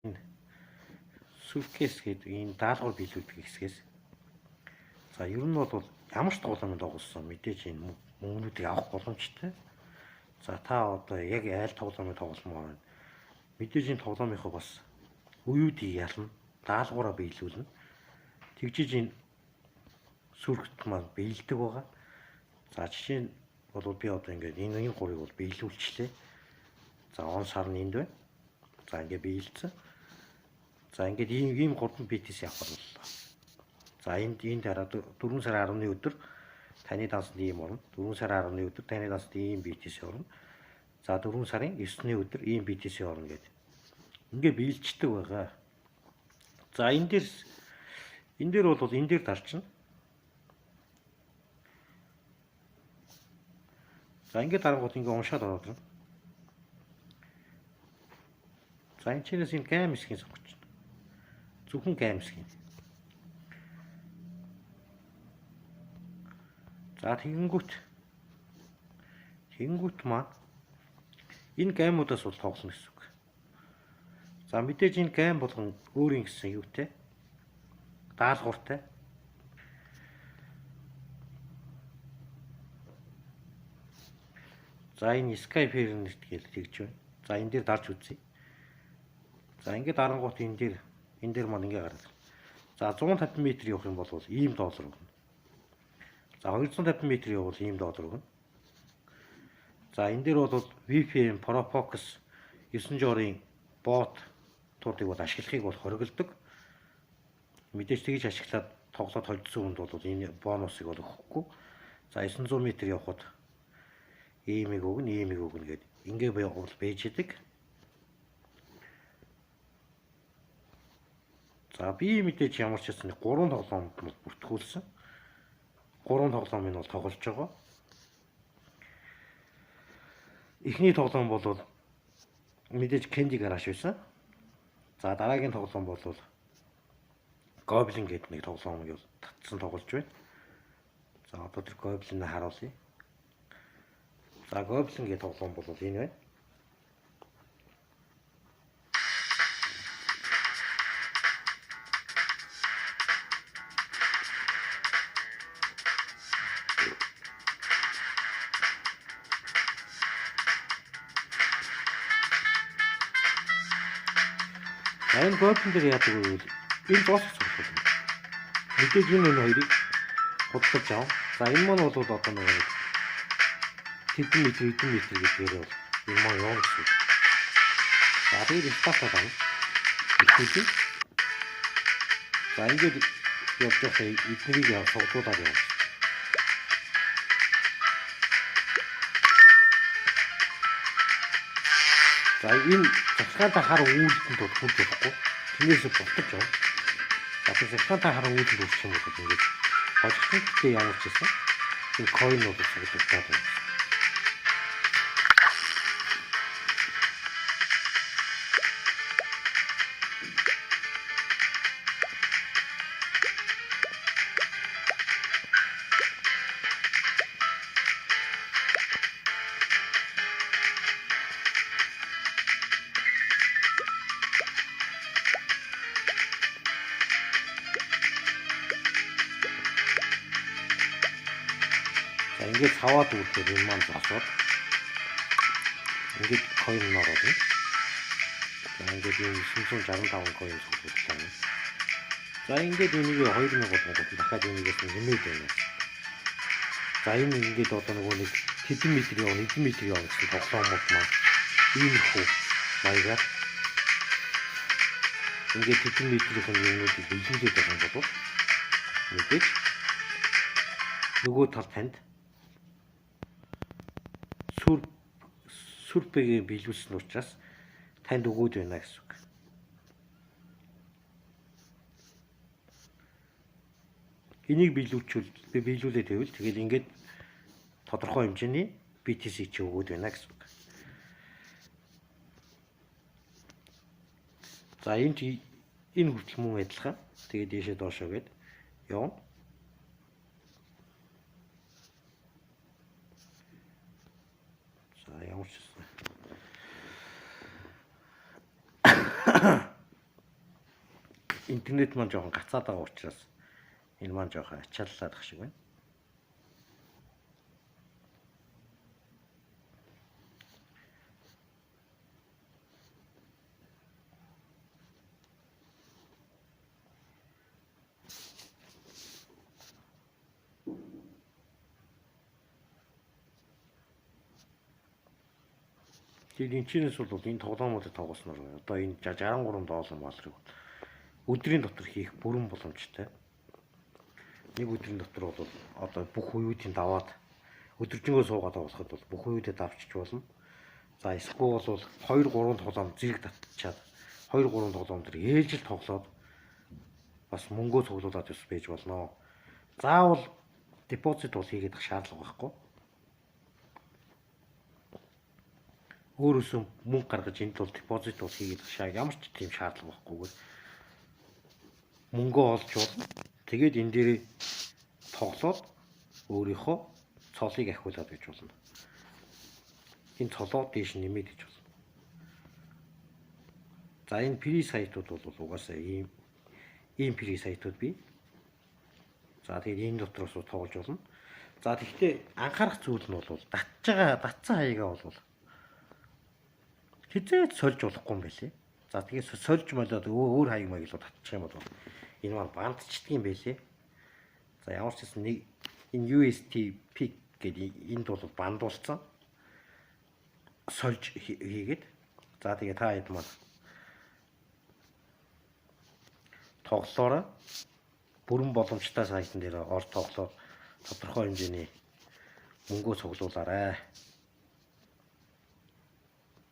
энэ сүлкээс гэдэг энэ даалгавар биелүүлдэг хэсгээс. За ер нь бол ямар ч тоглоомд тоглосон мэдээж энэ мөнгнүүдийг авах боломжтой. За та одоо яг айл тоглоомыг тогломоор байна. Мэдээж энэ тоглоомынхоо бас үеүүдийг ялна, даалгавраа биелүүлнэ. Тэгжиж энэ сүргт маань биелдэг байгаа. За жишээ нь бол би одоо ингээд энэ гурыг бол биелүүлчихлээ. За он сар нь энд байна. За ингээд биелсэн. За ингээд ийм 3 BTC авах боллоо. За энд дараа 4 сарын 10-ны өдөр таны дансанд ийм орно. 4 сарын 10-ны өдөр таны дансанд ийм BTC орно. За 4 сарын 9-ний өдөр ийм BTC орно гэдэг. Ингээ биелждэг байгаа. За энэ дээр бол энэ дээр дарчна. За ингээ дарангууд ингээ уншаад ороод ирнэ. За энэ чинээс энэ гам хэсгийг сонгоч. Зөвхөн гам хэсгийг. За тэгэнгүүт маань энэ гамуудаас бол тоглоно гэсэн үг. За мэдээж энэ гам болгон өөрийн гэсэн юутай даалгавартай. За энэ Skype-ээр нэгт тэгж байна. За энэ дээр дарж үзье. За ингээд дарангуут энэ дээр маань ингээ гараад. За 150 м явах юм бол ийм доллар өгнө. За 250 м явбал ийм доллар өгнө. За энэ дээр бол VPN ProFocus 9 жорын бот туудыг бол ашиглахыг бол хориглодог. Мэдээж тэгж ашиглаад тоглоод холдсон хүнд бол энэ бонусыг бол өгөхгүй. За 900 м явхад иймиг өгнө гэдэг. Ингээ бол байж идэг. За би мэдээж ямар ч гэсэн 3 тоглоомд бол бүртгүүлсэн. 3 тоглоомыг бол тоглож байгаа. Эхний тоглоом бол мэдээж Candy Crush байсан. За дараагийн тоглоом бол Goblin гэдэг нэг тоглоомыг татсан тоглож байна. За одоо тэр Goblin-ыг харуулъя. За Goblin гэдэг тоглоом бол энэ байна. Энэ Goblin дээр яадаг вэ? Энэ босс цуглах юм. Мэдээж энэ хоёрыг худалдаж ав. За энэ маань бол одоо нэг хэдэн метр гэдгээр бол энэ маань явна гэсэн. За тэгээд стартаад байна. Ихэвчлэн за ингээд явж байгаа эднийг явуулаад явна. За энэ засгаантай хар үүлдэнд бол хүлж явахгүй. Тнээс болтож явна. За тэр засгаантай хар үүлдэнд үрчих юм бол ингээд хожигчтой гэхдээ ямар ч гэсэн энэ coin бол цуглаж байгаа. За ингээд цаваад үрдээр энэ маань зогсоод ингээд coin ороод байна. За ингээд энэ 965 coin цуглуулсан. За ингээд энийг 2000 болгоод дахиад энийгээс нэмээд байна. За энэ ингээд одоо нэг хэдэн метр явна гэсэн тоглоомод маань ийм хөө маягаар ингээд хэдэн метрийн юмнуудыг биелүүлээд байгаа юм болов. Мэдээж нөгөө тал танд сүрпэгээ биелүүлсэн учраас танд өгөөд байна гэсэн үг. Энийг биелүүлээд байвал тэгэл ингээд тодорхой хэмжээний BTC чи өгөөд байна гэсэн үг. За энэ хүртэл мөн адилхан. Тэгээд дээшээ доошоо гээд явна. За ямар ч интернет маань жоохон гацаад байгаа учраас энэ маань жоохон ачааллаад ах шиг байна. Тэгээд энэ чинээс бол энэ тоглоомуудыг тоглосноор одоо энэ 63 доллар малрыг өдрийн дотор хийх бүрэн боломжтой. Нэг өдрийн дотор бол одоо бүх үеүүдийн даваад өдөржингөө суугаад авахад бол бүх үеүүдэд авчиж болно. За эсвэл бол 2 3 тоглоом зэрэг татчихад 2 3 тоглоом дээр ээлжил тоглоод бас мөнгөө цуглуулад ус байж болно. Заавал депозит бол хийгээд ах шаардлага байхгүй. Өөрөөсөө мөнгө гаргаж энд бол депозит бол хийгээд ах ямар ч тийм шаардлага байхгүйгээр мөнгөө олж болно. Тэгээд энэ дээр тоглоод өөрийнхөө цолыг ахиулаад гэж болно. Энэ цолоо дээш нэмээд гэж болно. За энэ фри сайтууд бол угаасаа ийм фри сайтууд бий. За тэгээд энэ дотроос тоглож болно. За тэгвэл анхаарах зүйл нь бол татсан хаягаа бол хизээд сольж болохгүй юм байлээ. За тэгээд сольж молоод өөр хаяг маяглуу татчих юм бол энэ маань бандчдаг юм байлээ. За ямар ч гэсэн нэг энэ USTP гэдэг энд бол бандуулсан. Сольж хийгээд за тэгээд та хэд маань тоглолоороо бүрэн боломжтой сайтн дээр орж тоглоод тодорхой хэмжээний мөнгөө цуглуулаарай.